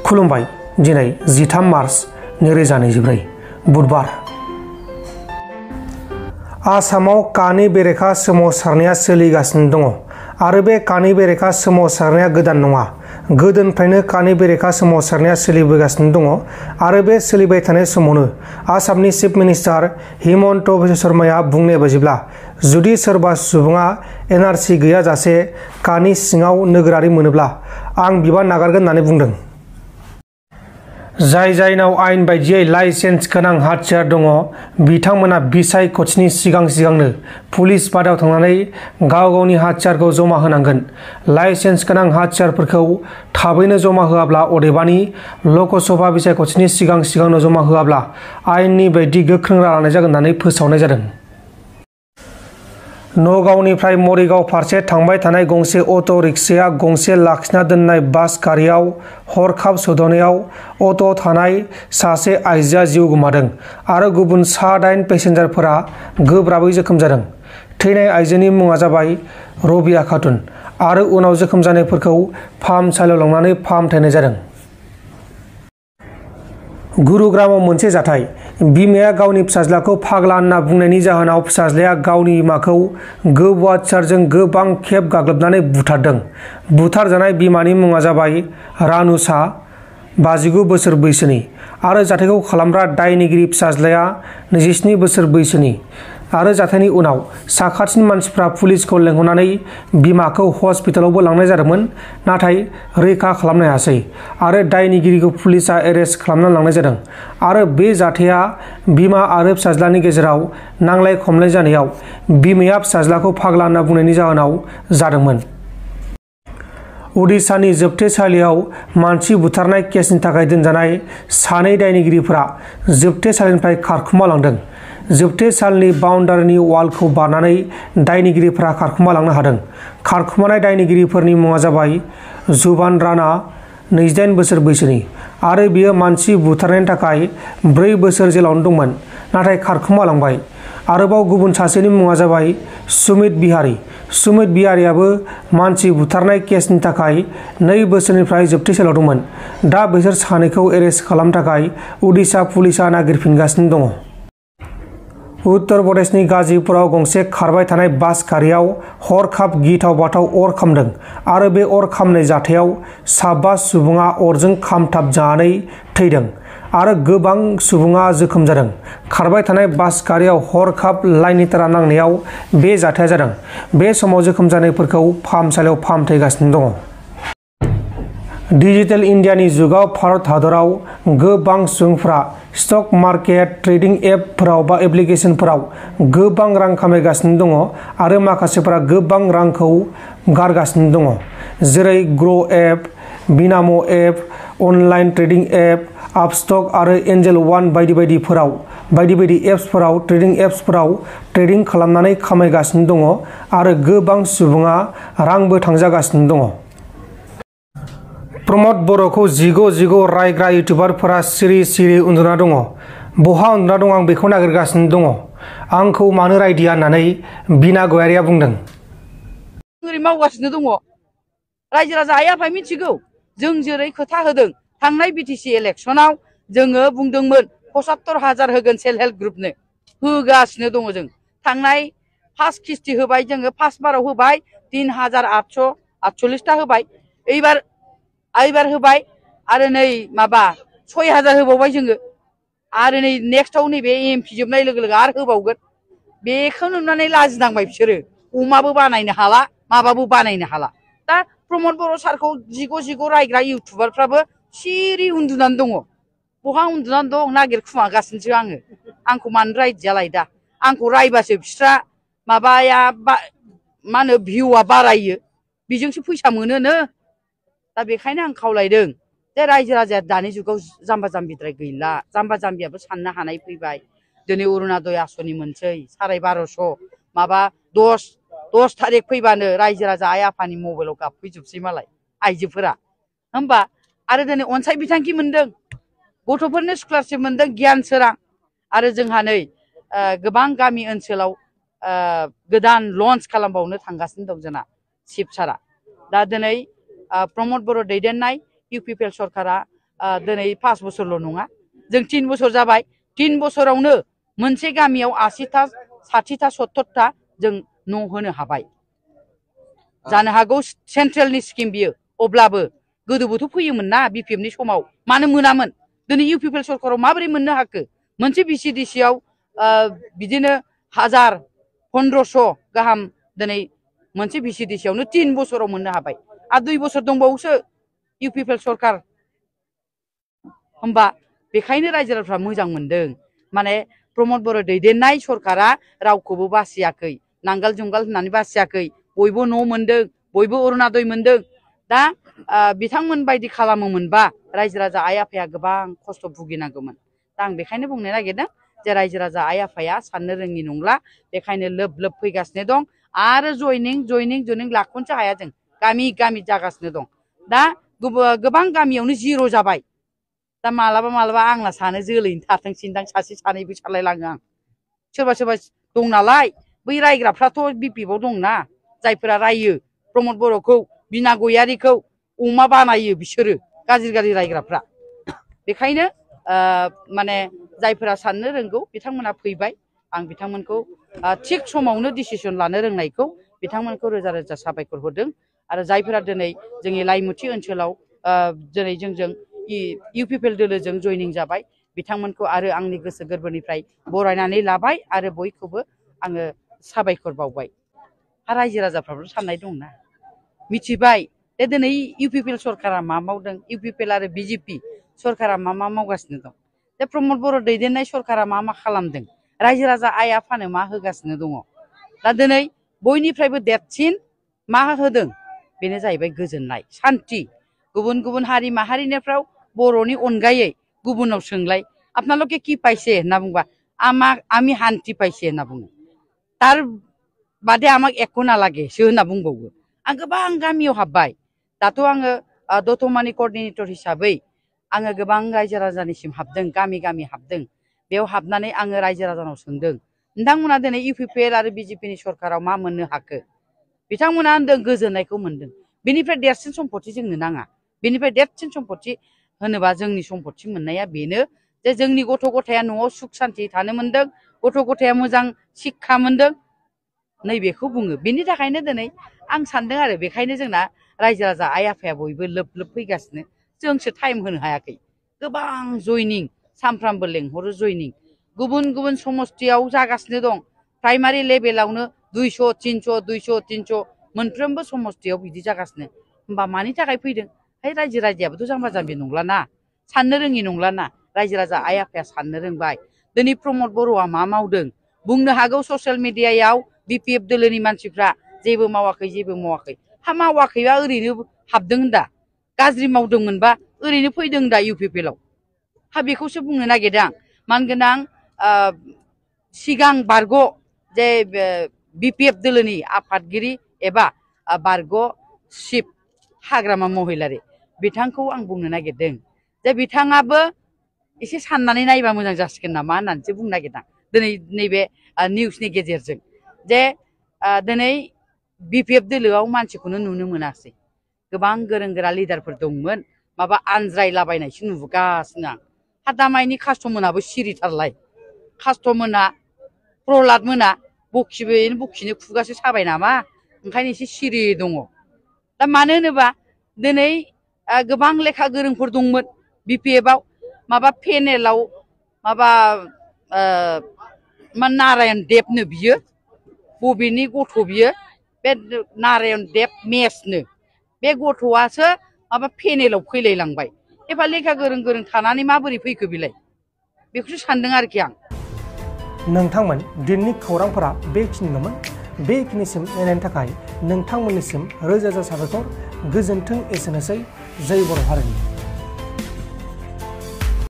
खुलुमबाय दिनै 13 मार्च 2024 बुधबार आसामाव कानि बेरेखा सोमावसारनाया सोलिगासिनो दङ आरो बे कानि बेरेखा सोमावसारनाया गोदान नङा। गोदोनिफ्रायनो कानि बेरेखा सोमावसारनाया सोलिबोगासिनो दङ आरो बे सोलिबाय थानाय समावनो आसामनि चिफ मिनिस्टार हिमन्त बिश्व शर्माया बुंनाय बायदिब्ला जुदि सोरबा सुबुङा एनआरसि गैयाजासे कानि सिङाव नोगोरारि मोनोब्ला आं बिबान नागारगोन होननानै बुंदों। जायनाव आयेन बायदियै लाइसेन्स गोनां हाथियार दङ बिथांमोना बिसायख'थिनि सिगांनो पुलिस बादायाव थांनानै गावनि हाथियारखौ जमा होनांगोन। लाइसेन्स गोनां हाथियारफोरखौ थाबैनो जमा होआब्ला अदेबानि लकसभा बिसायख'थिनि सिगांनो जमा होआब्ला आयेननि बायदि गोख्रों राहा लानाय जागोन होननानै फोसावनाय जादों। नगावनिफ्राय मरिगाव फारसे थांबाय थानाय गंसे अट' रिक्साया गंसे लाखिना दोननाय बास गारियाव हरखाब सौदावनायाव अट'आव थानाय सासे आइजोआ जिउ गोमादों आरो गुबुन सा-8 पेसेन्जारफोरा गोब्राबै जोखोम जादों। थैनाय आइजोनि मुङा जाबाय रबिया खातुन आरो उनाव जोखोम जानायफोरखौ फाहामसालियाव लांनानै फाहामथायनाय जादों। गुरुग्रामाव मोनसे जाथाय। बिमाया गावनि फिसाज्लाखौ फाग्ला होनना बुंनायनि जाहोनाव फिसाज्लाया गावनि बिमाखौ गोबौ-हाथियारजों गोबां खेब गाग्लोबनानै बुथारदों। बुथारजानाय बिमानि मुङा जाबाय रानुसा, 59 बोसोर बैसोनि आरो जाथायखौ खालामग्रा दायनिगिरि फिसाज्लाया 27 बोसोर बैसोनि आरो जाथायनि उनाव साखाथिनि मानसिफ्रा पुलिसखौ लेंहरनानै बिमाखौ हस्पिटालावबो लांनाय जादोंमोन नाथाय रैखा खालामनो हायासै आरो दायनिगिरिखौ पुलिसआ एरेस्ट खालामना लांनाय जादों आरो बे जाथाया बिमा आरो फिसाज्लानि गेजेराव नांलाय खमलाय जानायाव बिमाया फिसाज्लाखौ फाग्ला होनना बुंनायनि जाहोनाव जादोंमोन। उडिशानि जोबथेसालियाव मानसि बुथारनाय केसनि थाखाय दोनजानाय सानै दायनिगिरिफोरा जोबथेसालिनिफ्राय खारखुमा लांदों। जोबथेसालिनि बाउन्डारिनि वालखौ बारनानै दायनिगिरिफोरा खारखुमा लांनो हादों। खारखुमानाय दायनिगिरिफोरनि मुङा जाबाय जुबान राणा, 28 बोसोर बैसोनि आरो बियो मानसि बुथारनायनि थाखाय 4 बोसोर जेलावनो दंमोन नाथाय खारखुमा लांबाय। आरोबाव गुबुन सासेनि मुङा जाबाय सुमित बिहारी। सुमित बिहारीआबो मानसि बुथारनाय केसनि थाखाय 2 बोसोरनिफ्राय जोबथेसालियाव दंमोन। दा बिसोर सानैखौ एरेस्ट खालामनो थाखाय उडिशा पुलिसआ नागिरफिनगासिनो दङ। उत्तर प्रदेशनि गाजीपुराव गंसे खारबाय थानाय बास गारियाव हरखाब गिथाव-बाथाव अर खामदों आरो बे अर खामनाय जाथायाव 5 सुबुङा अरजों खामथाब जानानै थैदों आरो गोबां सुबुङा जोखोम जादों। खारबाय थानाय बास गारियाव हरखाब लाइननि तारा नांनायाव बे जाथाया जादों। बे समाव जोखोम जानायफोरखौ फाहामसालियाव फाहामथायगासिनो दङ। डिजिटेल इन्डियानि जुगाव भारत हादराव गोबां सुबुंफोरा स्टक मार्केट ट्रेडिं एपफोराव बा एप्लिकेशनफोराव गोबां रां खामायगासिनो दङ आरो माखासेफोरा गोबां रांखौ गारगासिनो दङ। जेरै ग्र' एप, बिनाम' app, online trading app, Upstox आरो एन्जेल वान बायदि एप्सफोराव ट्रेडिं खालामनानै खामायगासिनो दङ आरो गोबां सुबुङा रांबो थांजागासिनो दङ। प्रमद बर'खौ जिग' रायग्रा इउटुबारफोरा सिरि उन्दुना दङ। बहा उन्दुना दं आं बेखौ नागिरगासिनो दङ। आंखौ मानो रायदिया होननानै बिना गयारिया बुंदों। ओरै मावगासिनो दङ। रायजो राजा आइ आफाया मिथिगौ। जों जेरै खोथा होदों थांनाय बिटिसि इलेक्सनाव जोङो बुंदोंमोन 75,000 होगोन सेल्फ हेल्प ग्रुपनो। होगासिनो दङ जों। थांनाय फार्स्ट किस्ति होबाय जोङो फार्स्ट बाराव होबाय 3,848 होबाय। एबार होबाय आरो नै माबा 6,000 होबावबाय जोङो आरो नै नेक्स्टआव नैबे एमपि जोबनाय लोगो आरो होबावगोन। बेखौ नुनानै लाजिनांबाय बिसोरो। अमाबो बानायनो हाला माबाबो बानायनो हाला। दा प्रमद बर' सारखौ जिग' रायग्रा इउटुबारफ्राबो सिरि उन्दुनानै दङ। बहा उन्दुनानै दं नागिरखुमागासिनोसो आङो। आंखौ मानो रायदियालाय दा। आंखौ रायबासो बिस्रा माबाया मा होनो भिउआ बारायो बेजोंसो फैसा मोनोनो। दा बेखायनो आं खावलायदों जे रायजो राजाया दानि जुगाव जाम्बा जाम्बिद्राय गैला। जाम्बा जाम्बियाबो साननो हानाय फैबाय। दिनै अरुण'दय आसनि मोनसै 1250 माबा 10 थारिख फैबानो रायजो राजा आइ आफानि मबाइलाव गाबफैजोबसै मालाय आइजोफोरा। होमबा आरो दिनै अनसाय बिथांखि मोनदों, गथ'फोरनो स्कलारशिप मोनदों गियान सोरां आरो जोंहा नै गोबां गामि ओनसोलाव गोदान लन्च खालामबावनो थांगासिनो दं जोंना शिब सारा। दा दिनै प्रमद बर' दैदेननाय इउपिपिएल सरकारा दिनै 5 बोसोरल' नङा जों 3 बोसोर जाबाय 3 बोसोरावनो मोनसे गामियाव 80टा 60टा 70टा जों न' होनो हाबाय जानो हागौ सेन्ट्रेलनि स्किम बियो अब्लाबो गोदोबोथ' फैयोमोन ना बिपिएफनि समाव मानो मोनामोन दिनै इउपिपिएल सरकाराव माबोरै मोननो हाखो मोनसे बिसिडिसिआव बिदिनो 1000 1500 गाहाम दिनै मोनसे बिसिडिसिआवनो 3 बोसोराव मोननो हाबाय आरो 2 बोसोर दंबावोसो इउपिपिएल सरकार होमबा बेखायनो रायजो राजाफ्रा मोजां मोनदों माने प्रमद बर' दैदेननाय सरकारा रावखौबो बासियाखै नांगाल जुंगाल होननानै बासियाखै बयबो न' मोनदों बयबो अरुणादय मोनदों दा बिथांमोन बायदि खालामोमोनबा रायजो राजा आइ आफाया गोबां खस्थ' भुगिनांगौमोन दा आं बेखायनो बुंनो नागिरदों जे रायजो राजा आइ आफाया साननो रोङि नंला बेखायनो लोब लोब फैगासिनो दं आरो जयनिं लाख'नोसो हाया जों गामि गामि जागासिनो दं दा गोबां गामियावनो जिर' जाबाय दा मालाबा आंना सानो जोलैनो थाथोंसैदां सासे सानैबो सानलायलाङो आं सोरबा दं नालाय बै रायग्राफ्राथ' बिपिएफआव दंना जायफोरा रायो प्रमद बर'खौ बिना गयारिखौ अमा बानायो बिसोरो गाज्रि रायग्राफ्रा बेखायनो माने जायफोरा साननो रोंगौ बिथांमोना फैबाय आं बिथांमोनखौ थिग समावनो डिसिसन लानो रोंनायखौ बिथांमोनखौ रोजा रोजा साबायखर होदों आरो जायफोरा दिनै जोंनि लाइमुथि ओनसोलाव दिनै जोंजों इउपिपिएल दोलोजों जयनिं जाबाय बिथांमोनखौ आरो आंनि गोसो गोरबोनिफ्राय बरायनानै लाबाय आरो बयखौबो आङो साबायखर बावबाय आरो रायजो राजाफ्राबो साननाय दंना मिथिबाय जे दिनै इउपिपिएल सरकारा मा मावदों इउपिपिएल आरो बिजेपि सरकारा मा मावगासिनो दं जे प्रमद बर' दैदेननाय सरकारा मा खालामदों रायजो राजा आइ आफानो मा होगासिनो दङ दा दिनै बयनिफ्रायबो देरसिन मा होदों बेनो जाहैबाय गोजोननाय सान्थि गुबुन हारि माहारिनिफ्राव बर'नि अनगायै गुबुनाव सोंलाय आपनालोके কি পাইছে होनना बुंबा আমি শান্তি পাইছে होनना बुङो तार बादे आमाक एको नालागेसो होनना बुंबावो आं गोबां गामियाव हाबबाय दाथ' आङो दतमानि कर्डिनेटर हिसाबै आङो गोबां रायजो राजानिसिम हाबदों गामि हाबदों बेयाव हाबनानै आङो रायजो राजानाव सोंदों नोंथांमोना दिनै इउपिपिएल आरो बिजेपिनि सरकाराव मा मोननो हाखो बिथांमोना होनदों गोजोननायखौ मोनदों बेनिफ्राय देरसिन सम्पति जोंनो नाङा बेनिफ्राय देरसिन सम्पति होनोबा जोंनि सम्पति मोननाया बेनो जे जोंनि गथ' गथाया न'आव सुख सान्ति थानो मोनदों गथ' गथाया मोजां शिक्षा मोनदों नैबेखौ बुङो बेनि थाखायनो दिनै आं सानदों आरो बेखायनो जोंना रायजो राजा आइ आफाया बयबो लोब लोब फैगासिनो जोंसो टाइम होनो हायाखै गोबां जयनिं सानफ्रामबो लेंहरो जयनिं गुबुन समस्थियाव जागासिनो दं प्राइमारि लेभेलावनो 200 300 200 300 मोनफ्रोमबो समस्थियाव बिदि जागासिनो होमबा मानि थाखाय फैदों है रायजो राजायाबोथ' जाम्बा जाम्बि नंलाना साननो रोङि नंलाना रायजो राजा आइ आफाया साननो रोंबाय दिनै प्रमद बर'आ मा मावदों बुंनो हागौ ससियेल मिडियायाव बिपिएफ दोलोनि मानसिफ्रा जेबो मावाखै हा मावाखैबा ओरैनो हाबदों होनदा गाज्रि मावदोंमोनबा ओरैनो फैदों दा इउपिपिएलआव हा बेखौसो बुंनो नागिरदों आं मानगोनां सिगां बारग' जे बिपिएफ दोलोनि आफादगिरि एबा बारग' चिफ हाग्रामा महिलारि बिथांखौ आं बुंनो नागिरदों जे बिथाङाबो एसे साननानै नायबा मोजां जासिगोन नामा होननानैसो बुंनो नागिरदों दिनै नैबे निउसनि गेजेरजों जे दिनै बिपिएफ दोलोआव मानसिखौनो नुनो मोनासै गोबां गोरों गोरा लिडारफोर दंमोन माबा आनज्रायलाबायनायसो नुगासिनो आं हा दामायनि कास्टमोनाबो सिरिथारलाय कास्टमोना प्रहलाद मोना बखिनो खुगासो साबाय नामा ओंखायनो एसे सिरि दङ दा मानो होनोबा दिनै गोबां लेखा गोरोंफोर दंमोन बिपिएफआव माबा पेनेलाव माबा नारायण देबनो बियो बबेनि गथ' बियो बे नारायण देब मेसनो बे गथ'आसो माबा पेनेलाव फैलायलांबाय एफा लेखा गोरों थानानै माबोरै फैखो बिलाय बेखौसो सानदों आरोखि आं नोंथांमोन दिननि खौरांफोरा बेखिनिल'मोन बेखिनिसिम नायनायनि थाखाय नोंथांमोननिसिम रोजा रोजा साबायखर गोजोन्थों एसेनोसै जय बर' हारिनि